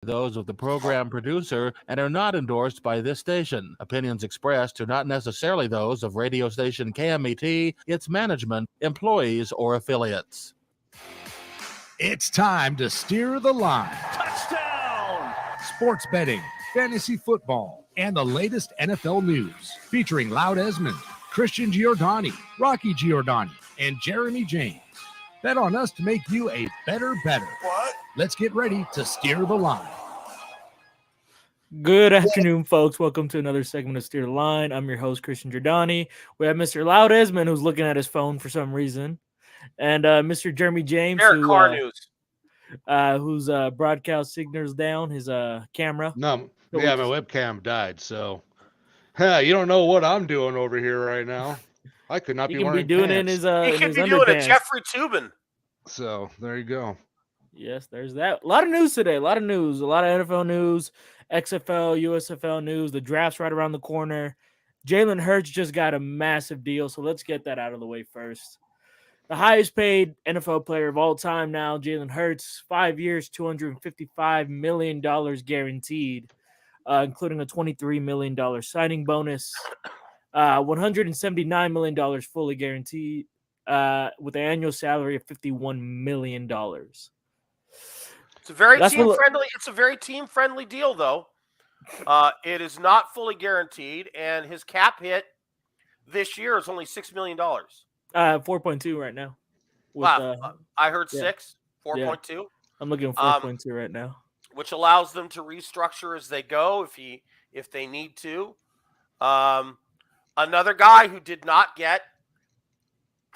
Those of the program producer and are not endorsed by this station. Opinions expressed are not necessarily those of radio station KMET, its management, employees, or affiliates. It's time to steer the line. Touchdown! Sports betting, fantasy football, and the latest NFL news. Featuring Loud Esmond, Christian Giordani, Rocky Giordani, and Jeremy James. Bet on us to make you a better. What? Let's get ready to steer the line. Good afternoon, folks. Welcome to another segment of Steer the Line. I'm your host, Christian Giordani. We have Mr. Loud Esmond, who's looking at his phone for some reason, and Mr. Jeremy James, Eric Carr News. Whose broadcast signals down his camera. No, yeah, my webcam died, so you don't know what I'm doing over here right now. I could not be wearing doing pants. it in his He could be doing a Jeffrey Toobin. So there you go. Yes, there's that. A lot of news today. A lot of news. A lot of NFL news, XFL, USFL news. The draft's right around the corner. Jalen Hurts just got a massive deal, so let's get that out of the way first. The highest paid NFL player of all time now, Jalen Hurts, 5 years, $255 million guaranteed, including a $23 million signing bonus, $179 million fully guaranteed, with an annual salary of $51 million. It's a very team-friendly. It's a very team-friendly deal, though. It is not fully guaranteed, and his cap hit this year is only $6 million. 4.2 right now. Wow, I heard 6, 4.2. Yeah. I'm looking at 4.2 right now, which allows them to restructure as they go if they need to. Another guy who did not get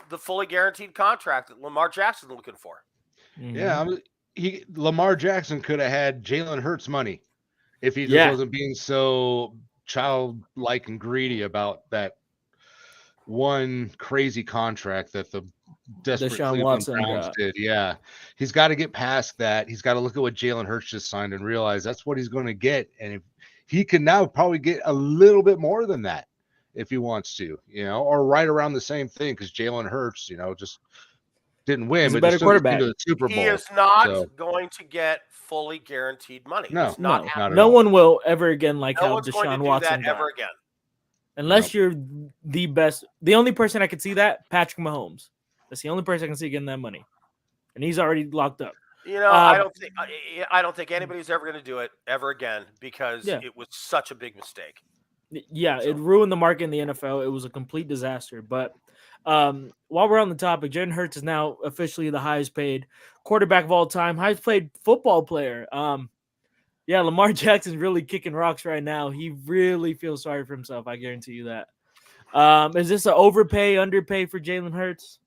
the fully guaranteed contract that Lamar Jackson is looking for. Mm-hmm. Yeah, Lamar Jackson could have had Jalen Hurts money if he just wasn't being so childlike and greedy about that one crazy contract that the desperate Cleveland Browns did. Yeah, he's got to get past that. He's got to look at what Jalen Hurts just signed and realize that's what he's going to get. And if he can now probably get a little bit more than that if he wants to, or right around the same thing, because Jalen Hurts, just didn't win. He's a better quarterback. The Super Bowl. He is not going to get fully guaranteed money. No one will ever again like how Deshaun Watson got. Ever again. Unless you're the best. The only person I could see that, Patrick Mahomes. That's the only person I can see getting that money. And he's already locked up. I don't think anybody's ever going to do it ever again because it was such a big mistake. Yeah, it ruined the market in the NFL. It was a complete disaster. But while we're on the topic, Jalen Hurts is now officially the highest paid quarterback of all time, highest paid football player. Yeah, Lamar Jackson's really kicking rocks right now. He really feels sorry for himself. I guarantee you that. Is this an overpay, underpay for Jalen Hurts?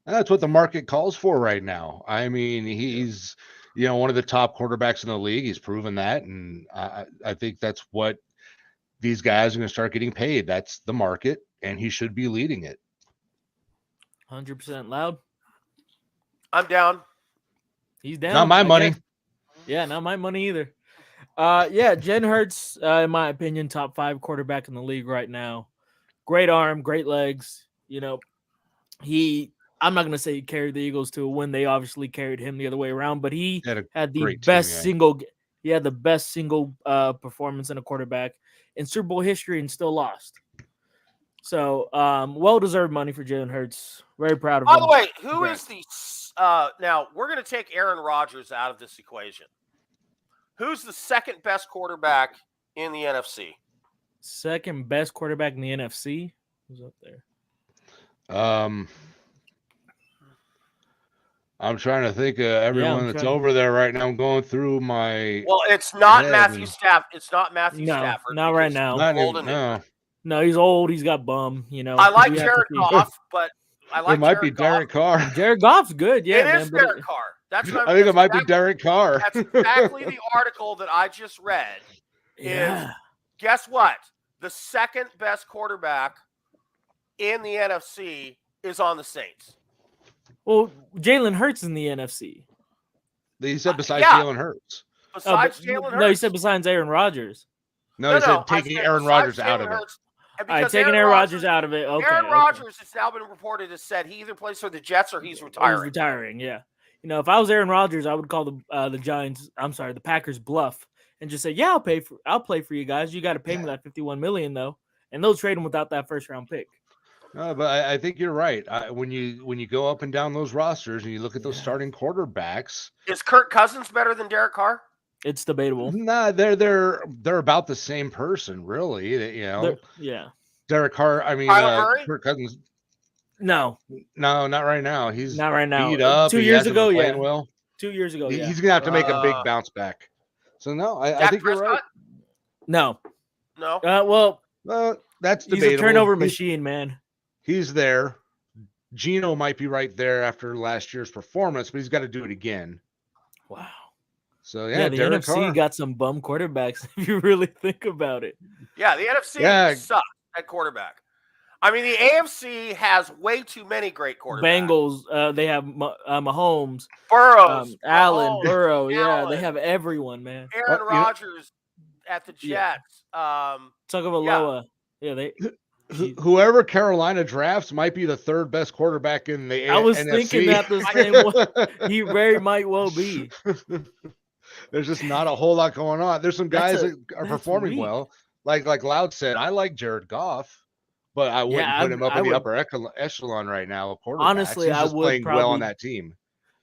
That's what the market calls for right now. I mean, he's, one of the top quarterbacks in the league. He's proven that. And I think that's what these guys are going to start getting paid. That's the market, and he should be leading it. 100% Loud. I'm down. He's down. Not my money. Yeah, not my money either. Jalen Hurts, in my opinion, top 5 quarterback in the league right now. Great arm, great legs. I'm not going to say he carried the Eagles to a win. They obviously carried him the other way around, but he had the best single performance in a quarterback in Super Bowl history and still lost. So, well-deserved money for Jalen Hurts. Very proud of him. By the way, who is the now, we're going to take Aaron Rodgers out of this equation. Who's the second best quarterback in the NFC? Second best quarterback in the NFC? Who's up there? I'm trying to think of everyone that's over there right now. I'm going through my. Well, it's not Matthew Stafford. It's not Matthew Stafford. Not right now. No, he's old. He's got bum. I like Jared Goff, but it might be Derek Carr. Jared Goff's good. Yeah, it is Derek Carr. That's what I think it might be Derek Carr. That's exactly the article that I just read. Guess what? The second best quarterback in the NFC is on the Saints. Well, Jalen Hurts in the NFC. He said besides Jalen Hurts. Besides Jalen Hurts. No, he said besides Aaron Rodgers. No, he said taking Aaron Rodgers out of it. All right, taking Aaron Rodgers out of it. Okay, Aaron Rodgers has now been reported has said he either plays for the Jets or he's retiring. He's retiring, yeah. if I was Aaron Rodgers, I would call the Packers bluff and just say, "Yeah, I'll play for you guys. You got to pay me that $51 million though." And they'll trade him without that first round pick. No, but I think you're right. When you go up and down those rosters and you look at those starting quarterbacks, is Kirk Cousins better than Derek Carr? It's debatable. Nah, they're about the same person, really. Yeah. Derek Carr. I mean, Kirk Cousins. No, not right now. He's not right now. Beat up. 2 years ago, yeah. Well, 2 years ago, yeah. He's gonna have to make a big bounce back. So no, I think you're right. No. Well, that's debatable. He's a turnover machine, man. He's there. Geno might be right there after last year's performance, but he's got to do it again. Wow. So the Derek NFC Carr got some bum quarterbacks if you really think about it. Yeah, the NFC sucks at quarterback. I mean, the AFC has way too many great quarterbacks. Bengals, they have Mahomes, Burrows, Allen, Burrow. Allen. Yeah, they have everyone, man. Aaron Rodgers at the Jets. Tagovailoa. Yeah, whoever Carolina drafts might be the third best quarterback in the NFC. I was thinking that the same way. He very might well be. There's just not a whole lot going on. There's some guys that are performing well. Like Loud said, I like Jared Goff. But I wouldn't put him up in the upper echelon right now. Honestly, I would playing well on that team.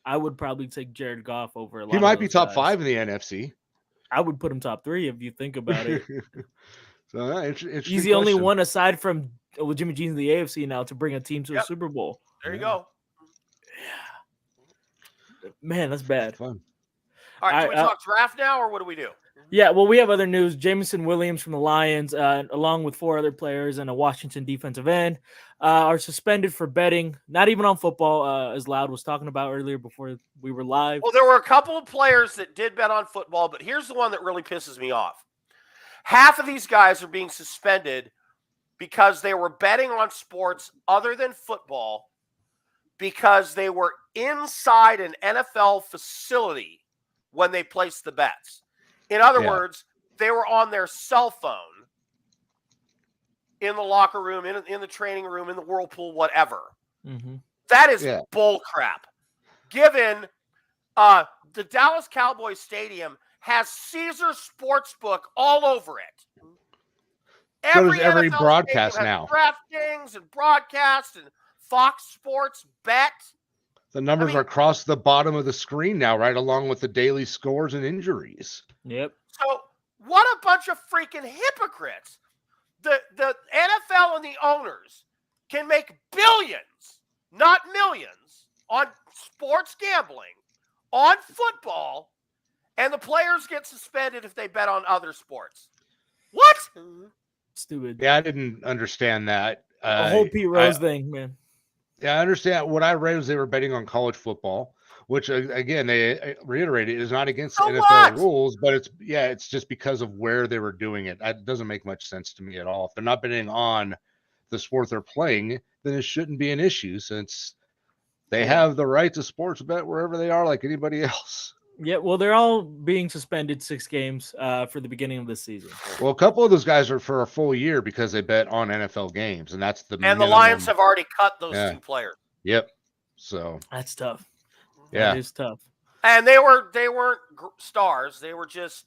I would probably take Jared Goff over a lot. He might be top 5 in the NFC. I would put him top 3 if you think about it. So he's the only one aside from Jimmy G's in the AFC now to bring a team to a Super Bowl. There you go. Yeah. Man, that's bad. Fun. All right, do we talk draft now, or what do we do? Yeah, well, we have other news. Jameson Williams from the Lions, along with 4 other players and a Washington defensive end, are suspended for betting, not even on football, as Loud was talking about earlier before we were live. Well, there were a couple of players that did bet on football, but here's the one that really pisses me off. Half of these guys are being suspended because they were betting on sports other than football because they were inside an NFL facility when they placed the bets. In other words, they were on their cell phone in the locker room, in the training room, in the whirlpool, whatever. Mm-hmm. That is bull crap. Given the Dallas Cowboys Stadium has Caesar Sportsbook all over it. Every NFL broadcast now. DraftKings and broadcast and Fox Sports bet. The numbers are across the bottom of the screen now, right along with the daily scores and injuries. Yep. So what a bunch of freaking hypocrites. The NFL and the owners can make billions, not millions, on sports gambling, on football, and the players get suspended if they bet on other sports. What? Stupid. Yeah, I didn't understand that. The whole Pete Rose thing, man. Yeah, I understand. What I read was they were betting on college football, which again they reiterated is not against NFL rules, but it's just because of where they were doing it. It doesn't make much sense to me at all. If they're not betting on the sport they're playing, then it shouldn't be an issue since they have the right to sports bet wherever they are, like anybody else. Yeah, well, they're all being suspended 6 games for the beginning of this season. Well, a couple of those guys are for a full year because they bet on NFL games, and that's the minimum. The Lions have already cut those 2 players. Yep. So that's tough. Yeah, that is tough. And they weren't stars; they were just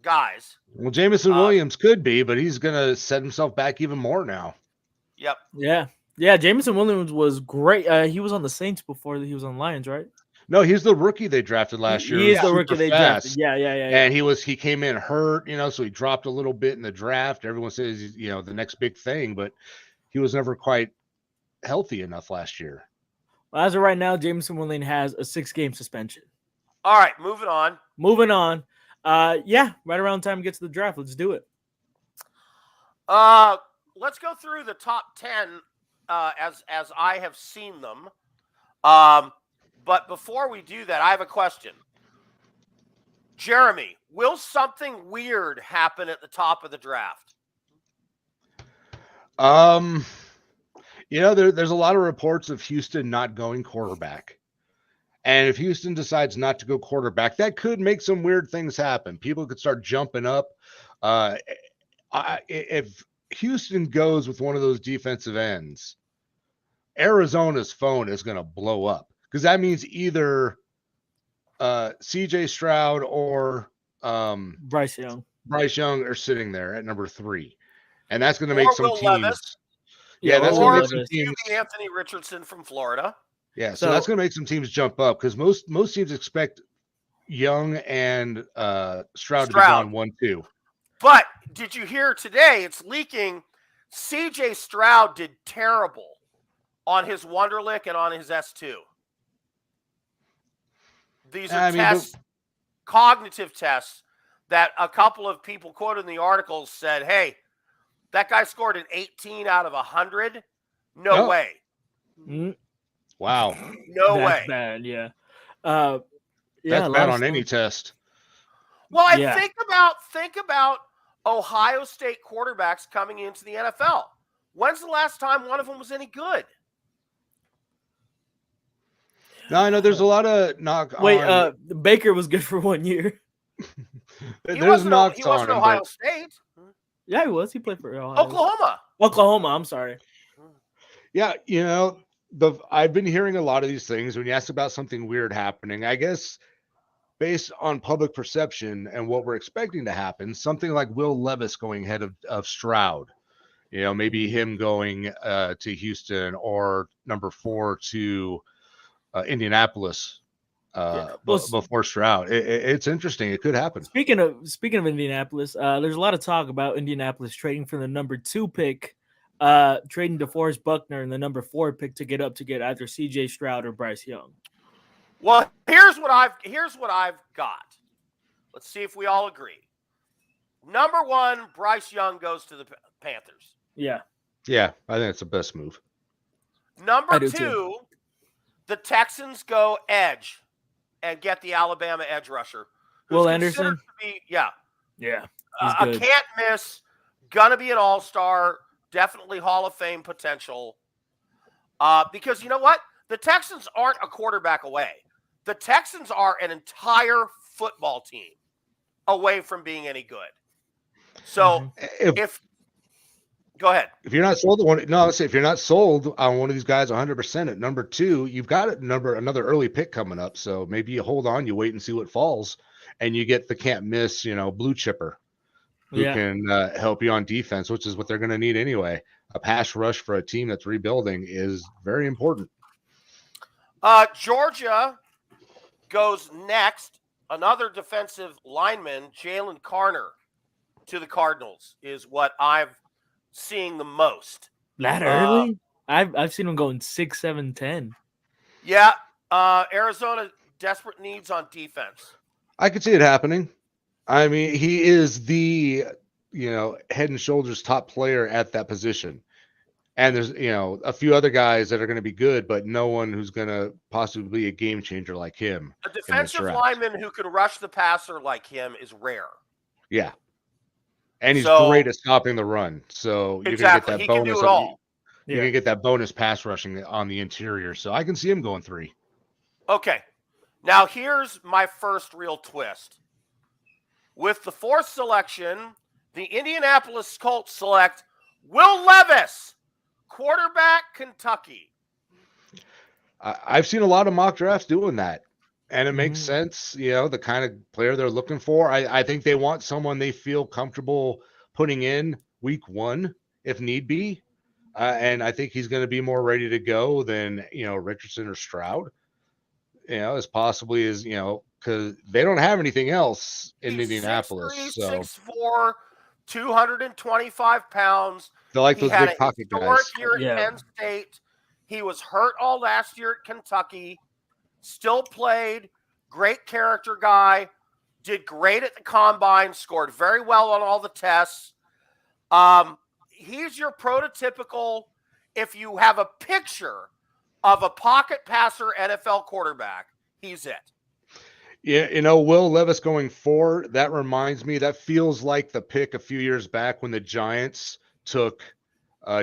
guys. Well, Jameson Williams could be, but he's gonna set himself back even more now. Yep. Yeah. Jameson Williams was great. He was on the Saints before he was on Lions, right? No, he's the rookie they drafted last year. He is the rookie they drafted. Yeah. And he came in hurt, so he dropped a little bit in the draft. Everyone says he's, the next big thing, but he was never quite healthy enough last year. Well, as of right now, Jameson Williams has a 6-game suspension. All right, moving on. Right around time to get to the draft. Let's do it. Let's go through the top 10 as I have seen them. But before we do that, I have a question. Jeremy, will something weird happen at the top of the draft? There's a lot of reports of Houston not going quarterback. And if Houston decides not to go quarterback, that could make some weird things happen. People could start jumping up. If Houston goes with one of those defensive ends, Arizona's phone is going to blow up. Because that means either CJ Stroud or Bryce Young. Bryce Young are sitting there at number 3. And that's going to Or make some Will teams. Levis. Yeah, that's Will going to make some Levis. teams. Anthony Richardson from Florida. Yeah, so that's going to make some teams jump up because most teams expect Young and Stroud to be gone 1-2. But did you hear today? It's leaking. CJ Stroud did terrible on his Wonderlic and on his S2. These are tests, cognitive tests, that a couple of people quoted in the articles said, hey, that guy scored an 18 out of 100. No way. Wow. No way. That's bad, yeah. That's bad on any test. Well, and think about Ohio State quarterbacks coming into the NFL. When's the last time one of them was any good? No, I know there's a lot of knock on. Wait, Baker was good for 1 year. There's knocks on him. Ohio State. Yeah, he was. He played for Ohio. Oklahoma, I'm sorry. Yeah, I've been hearing a lot of these things when you ask about something weird happening. I guess based on public perception and what we're expecting to happen, something like Will Levis going ahead of Stroud, maybe him going to Houston or number 4 to Indianapolis before Stroud. It's interesting. It could happen. Speaking of Indianapolis, there's a lot of talk about Indianapolis trading for the number 2 pick, trading DeForest Buckner and the number 4 pick to get either CJ Stroud or Bryce Young. Well, here's what I've got. Let's see if we all agree. Number 1, Bryce Young goes to the Panthers. Yeah. Yeah, I think it's the best move. Number 2, the Texans go edge and get the Alabama edge rusher. Will Anderson? Yeah. A can't miss, gonna be an all-star, definitely Hall of Fame potential. Because you know what? The Texans aren't a quarterback away. The Texans are an entire football team away from being any good. So go ahead. If you're not sold if you're not sold on one of these guys 100% at number 2, you've got another early pick coming up. So maybe you hold on, you wait and see what falls, and you get the can't miss, blue chipper who can help you on defense, which is what they're going to need anyway. A pass rush for a team that's rebuilding is very important. Georgia goes next. Another defensive lineman, Jalen Carter, to the Cardinals is what I've seeing the most. That early? I've seen him going 6, 7, 10. Yeah. Arizona desperate needs on defense. I could see it happening. I mean, he is the head and shoulders top player at that position. And there's a few other guys that are going to be good, but no one who's going to possibly be a game changer like him. A defensive lineman who can rush the passer like him is rare. Yeah. And he's great at stopping the run. So you're going to get that he bonus. Can do it all. You're going to get that bonus pass rushing on the interior. So I can see him going 3. Okay. Now here's my first real twist. With the 4th selection, the Indianapolis Colts select Will Levis, quarterback, Kentucky. I've seen a lot of mock drafts doing that. And it makes sense, the kind of player they're looking for. I think they want someone they feel comfortable putting in week 1 if need be. And I think he's going to be more ready to go than, Richardson or Stroud, as possibly as, because they don't have anything else in Indianapolis. 6'3", 6'4", 225 pounds. They like those big pocket guys. Year at Penn State. He was hurt all last year at Kentucky. Still played, great character guy, did great at the combine, scored very well on all the tests. He's your prototypical, if you have a picture of a pocket passer NFL quarterback, he's it. Yeah, Will Levis going 4, that reminds me, that feels like the pick a few years back when the Giants took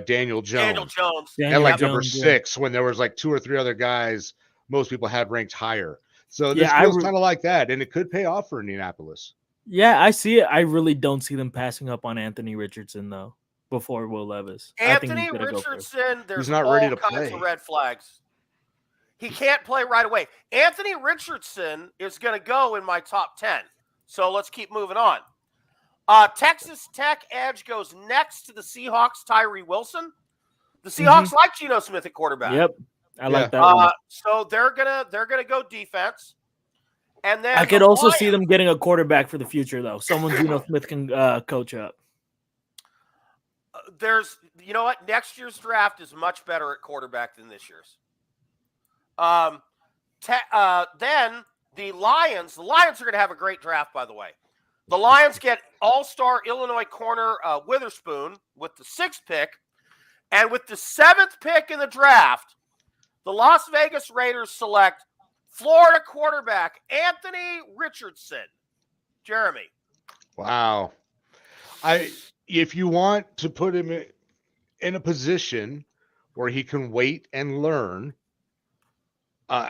Daniel Jones. Number 6, when there was like 2 or 3 other guys most people had ranked higher. So this feels kind of like that, and it could pay off for Indianapolis. Yeah, I see it. I really don't see them passing up on Anthony Richardson, though, before Will Levis. Anthony Richardson, there's not ready to all kinds play. of red flags. He can't play right away. Anthony Richardson is going to go in my top 10. So let's keep moving on. Texas Tech edge goes next to the Seahawks, Tyree Wilson. The Seahawks like Geno Smith at quarterback. Yep. I like that one. So they're gonna go defense. And then I could also see them getting a quarterback for the future, though. Someone Geno Smith can coach up. You know what? Next year's draft is much better at quarterback than this year's. Then the Lions are going to have a great draft, by the way. The Lions get all-star Illinois corner Witherspoon with the 6th pick. And with the 7th pick in the draft, the Las Vegas Raiders select Florida quarterback Anthony Richardson. Jeremy. Wow. If you want to put him in a position where he can wait and learn,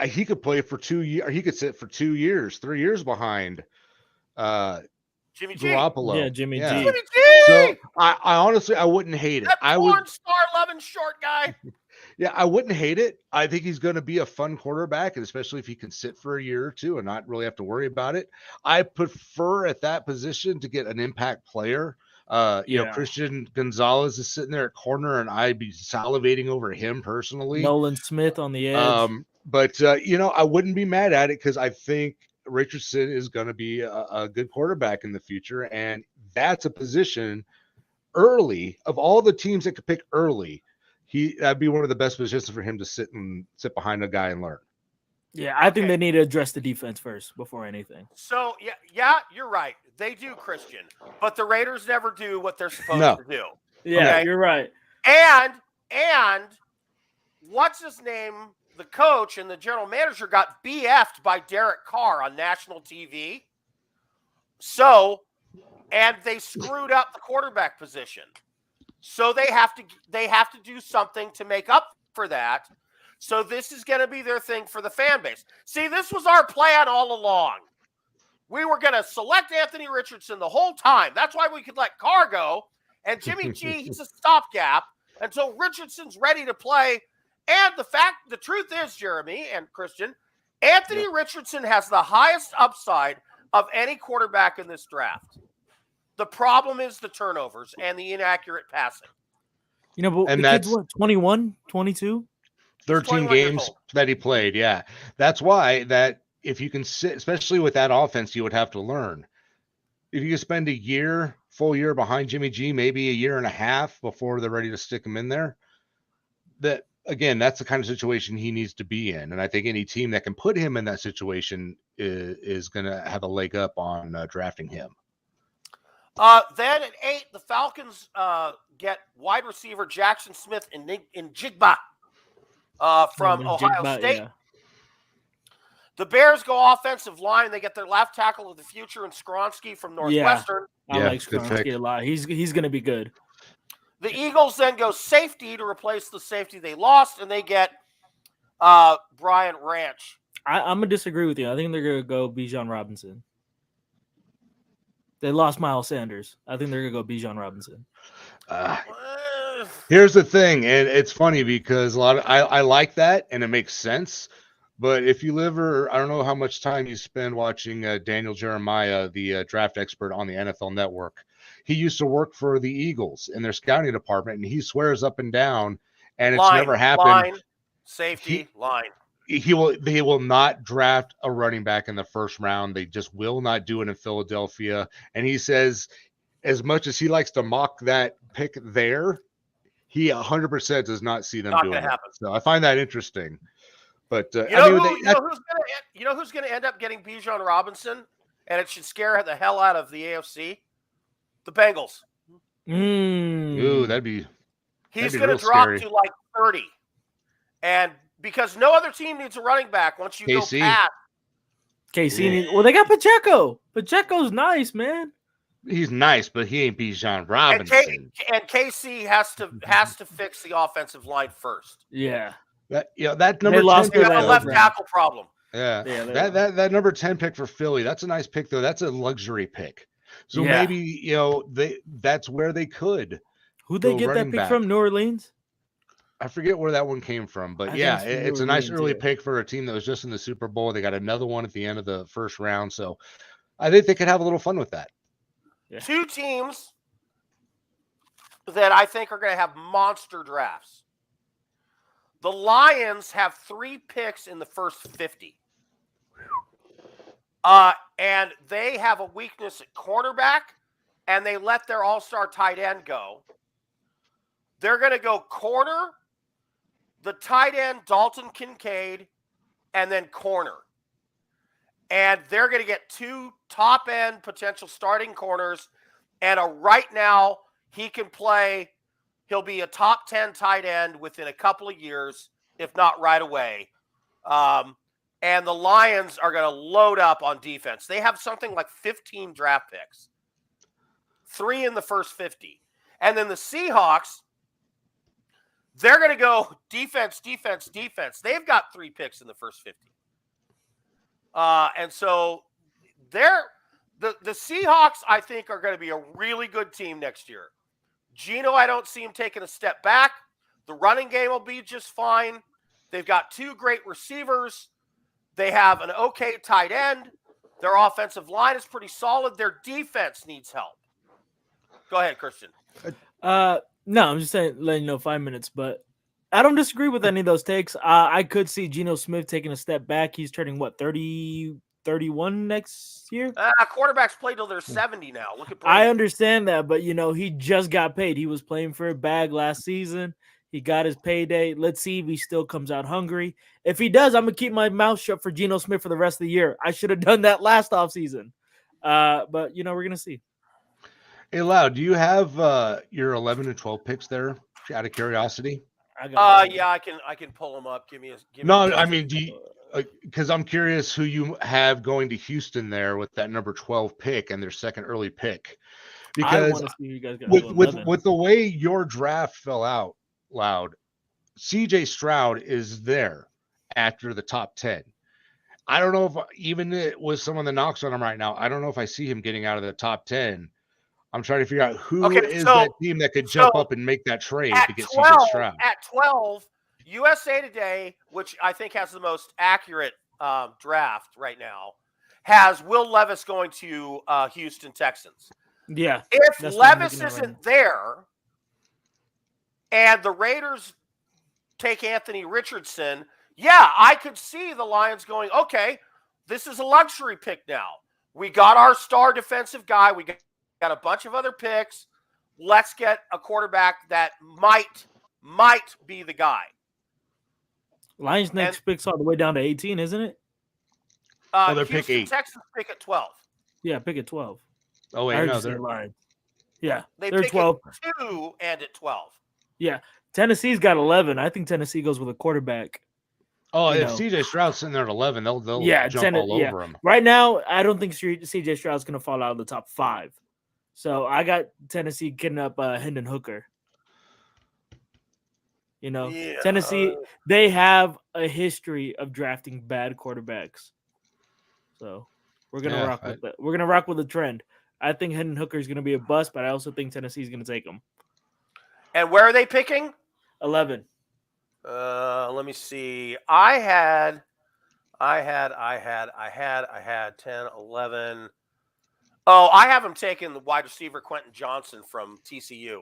he could play for 2 years. He could sit for 2 years, 3 years behind Jimmy G. Garoppolo. Yeah, Jimmy G. Jimmy G. So I honestly, I wouldn't hate it. That porn star-loving short guy. Yeah, I wouldn't hate it. I think he's going to be a fun quarterback, and especially if he can sit for a year or two and not really have to worry about it. I prefer at that position to get an impact player. You know, Christian Gonzalez is sitting there at corner, and I'd be salivating over him personally. Nolan Smith on the edge. But you know, I wouldn't be mad at it because I think Richardson is going to be a good quarterback in the future, and that's a position early of all the teams that could pick early. That'd be one of the best positions for him to sit behind a guy and learn. Yeah, I think they need to address the defense first before anything. So yeah, you're right. They do, Christian, but the Raiders never do what they're supposed to do. Yeah, You're right. And what's his name? The coach and the general manager got BF'd by Derek Carr on national TV. And they screwed up the quarterback position. So they have to do something to make up for that. So this is going to be their thing for the fan base. See, this was our plan all along. We were going to select Anthony Richardson the whole time. That's why we could let Carr go. And Jimmy G, he's a stopgap until Richardson's ready to play. And the truth is, Jeremy and Christian, Anthony Richardson has the highest upside of any quarterback in this draft. The problem is the turnovers and the inaccurate passing. You know, but and the kid's what, 21, 22? 13 games that he played, yeah. That's why that if you can sit, especially with that offense, you would have to learn. If you can spend a full year behind Jimmy G, maybe a year and a half before they're ready to stick him in there, again, that's the kind of situation he needs to be in. And I think any team that can put him in that situation is going to have a leg up on drafting him. Then at 8, the Falcons get wide receiver Jackson Smith in Jigba from Ohio State. Yeah. The Bears go offensive line. They get their left tackle of the future in Skronsky from Northwestern. I like Skronsky a lot. He's going to be good. The Eagles then go safety to replace the safety they lost, and they get Brian Ranch. I'm going to disagree with you. I think they're going to go Bijan Robinson. They lost Miles Sanders. I think they're going to go Bijan Robinson. Here's the thing, and it's funny because I like that, and it makes sense. But if you I don't know how much time you spend watching Daniel Jeremiah, the draft expert on the NFL Network. He used to work for the Eagles in their scouting department, and he swears up and down, and it's never happened. Line. He will not draft a running back in the first round. They just will not do it in Philadelphia. And he says, as much as he likes to mock that pick there, he 100% does not see them doing it. So I find that interesting. But who's going to end up getting Bijan Robinson, and it should scare the hell out of the AFC? The Bengals. Ooh, that'd be. He's going to drop to like 30, and because no other team needs a running back once you go past. Well, they got Pacheco. Pacheco's nice, man. He's nice, but he ain't Bijan Robinson. And KC has to fix the offensive line first. Yeah. That number 10 pick, a left tackle problem. Yeah. That number 10 pick for Philly, that's a nice pick though. That's a luxury pick. So maybe that's where they could. Who'd they get that pick from? New Orleans? I forget where that one came from, but yeah, it's a nice early pick for a team that was just in the Super Bowl. They got another one at the end of the first round, so I think they could have a little fun with that. Yeah. Two teams that I think are going to have monster drafts. The Lions have 3 picks in the first 50. And they have a weakness at cornerback, and they let their all-star tight end go. They're going to go corner, the tight end, Dalton Kincaid, and then corner. And they're going to get 2 top-end potential starting corners. And right now, he can play. He'll be a top 10 tight end within a couple of years, if not right away. And the Lions are going to load up on defense. They have something like 15 draft picks, 3 in the first 50. And then the Seahawks, they're going to go defense, defense, defense. They've got 3 picks in the first 50. And so the Seahawks, I think, are going to be a really good team next year. Geno, I don't see him taking a step back. The running game will be just fine. They've got 2 great receivers. They have an okay tight end. Their offensive line is pretty solid. Their defense needs help. Go ahead, Christian. No, I'm just saying, letting you know 5 minutes, but I don't disagree with any of those takes. I could see Geno Smith taking a step back. He's turning, 31 next year? Quarterbacks play till they're 70 now. Look at Brady. I understand that, but, he just got paid. He was playing for a bag last season. He got his payday. Let's see if he still comes out hungry. If he does, I'm going to keep my mouth shut for Geno Smith for the rest of the year. I should have done that last offseason. But, we're going to see. Hey, Loud, do you have your 11 and 12 picks there out of curiosity? Yeah, I can pull them up. Give me I mean, do you, because I'm curious who you have going to Houston there with that number 12 pick and their second early pick. Because you guys with the way your draft fell out, Loud, CJ Stroud is there after the top 10. I don't know if even with someone that knocks on him right now, I don't know if I see him getting out of the top 10. I'm trying to figure out who is that team that could jump up and make that trade to get CJ Stroud. At 12, USA Today, which I think has the most accurate draft right now, has Will Levis going to Houston Texans. Yeah. If Levis isn't there and the Raiders take Anthony Richardson, yeah, I could see the Lions going, okay, this is a luxury pick now. We got our star defensive guy. We got a bunch of other picks. Let's get a quarterback that might be the guy. Lions next pick's all the way down to 18, isn't it? They're pick 8. Texans pick at 12. Yeah, pick at 12. Oh, wait, no, they're Lions. Yeah, they're pick 12. At 2 and at 12. Yeah, Tennessee's got 11. I think Tennessee goes with a quarterback. Oh, if CJ Stroud's sitting there at 11, they'll jump all over him. Right now, I don't think CJ Stroud's going to fall out of the top 5. So I got Tennessee getting up Hendon Hooker. Tennessee, they have a history of drafting bad quarterbacks. So we're gonna rock with it. We're gonna rock with the trend. I think Hendon Hooker is gonna be a bust, but I also think Tennessee's gonna take him. And where are they picking? 11. Let me see. I had 10, 11. Oh, I have him taking the wide receiver Quentin Johnson from TCU.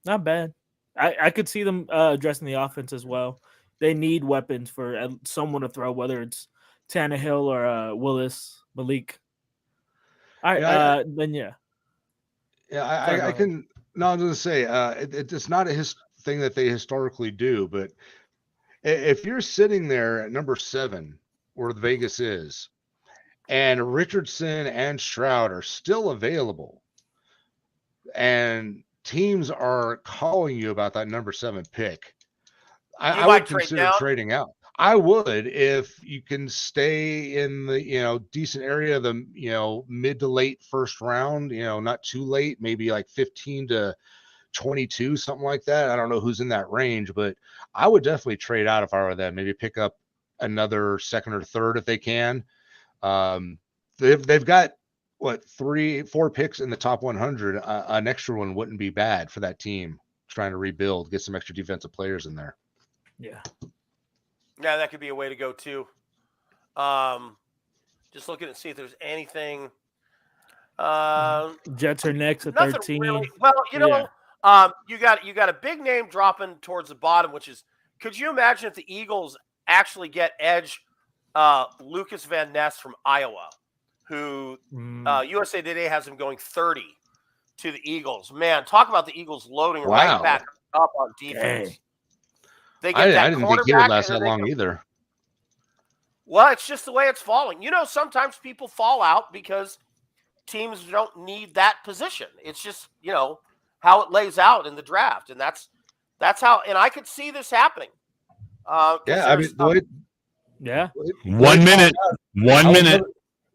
Not bad. I could see them addressing the offense as well. They need weapons for someone to throw, whether it's Tannehill or Willis, Malik. All right, I can. No, I'm going to say it's not a thing that they historically do, but if you're sitting there at number 7, where Vegas is, and Richardson and Stroud are still available, and teams are calling you about that number 7 pick, I would consider trading out. I would, if you can stay in the decent area of the mid to late first round, not too late, maybe like 15 to 22, something like that. I don't know who's in that range, but I would definitely trade out if I were them. Maybe pick up another second or third if they can. They've got 4 picks in the top 100. An extra one wouldn't be bad for that team. trying to rebuild, get some extra defensive players in there. Yeah. Yeah, that could be a way to go too. Just looking to see if there's anything. Jets are next at Nothing 13. really. Well, you know, Yeah. you got a big name dropping towards the bottom, which is, could you imagine if the Eagles actually get edge Lucas Van Ness from Iowa, who USA Today has him going 30 to the Eagles. Man, talk about the Eagles loading right back up on defense. Dang. They get that I didn't think he would quarterback, last and that then long either. Well, it's just the way it's falling. You know, sometimes people fall out because teams don't need that position. It's just, you know, how it lays out in the draft. And that's how, and I could see this happening. Yeah, I mean, yeah. 1 minute. 1 minute.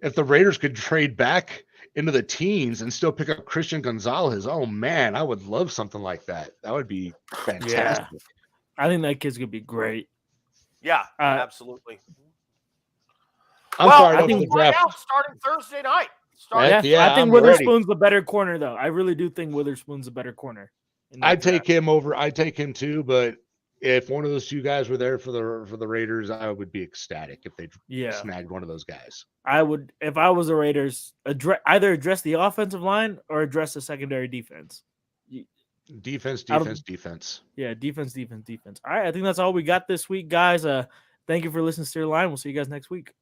If the Raiders could trade back into the teens and still pick up Christian Gonzalez, oh man, I would love something like that. That would be fantastic. Yeah. I think that kid's gonna be great. Yeah, absolutely. I'm fired up for the draft. Starting Thursday night. I think Witherspoon's the better corner, though. I really do think Witherspoon's the better corner. I'd take him over. I'd take him too, but if one of those two guys were there for the Raiders, I would be ecstatic if they snagged one of those guys. I would, if I was the Raiders, either address the offensive line or address the secondary defense. Defense. Yeah, defense. All right, I think that's all we got this week, guys. Thank you for listening to Steer Line. We'll see you guys next week.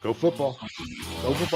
Go football. Go football.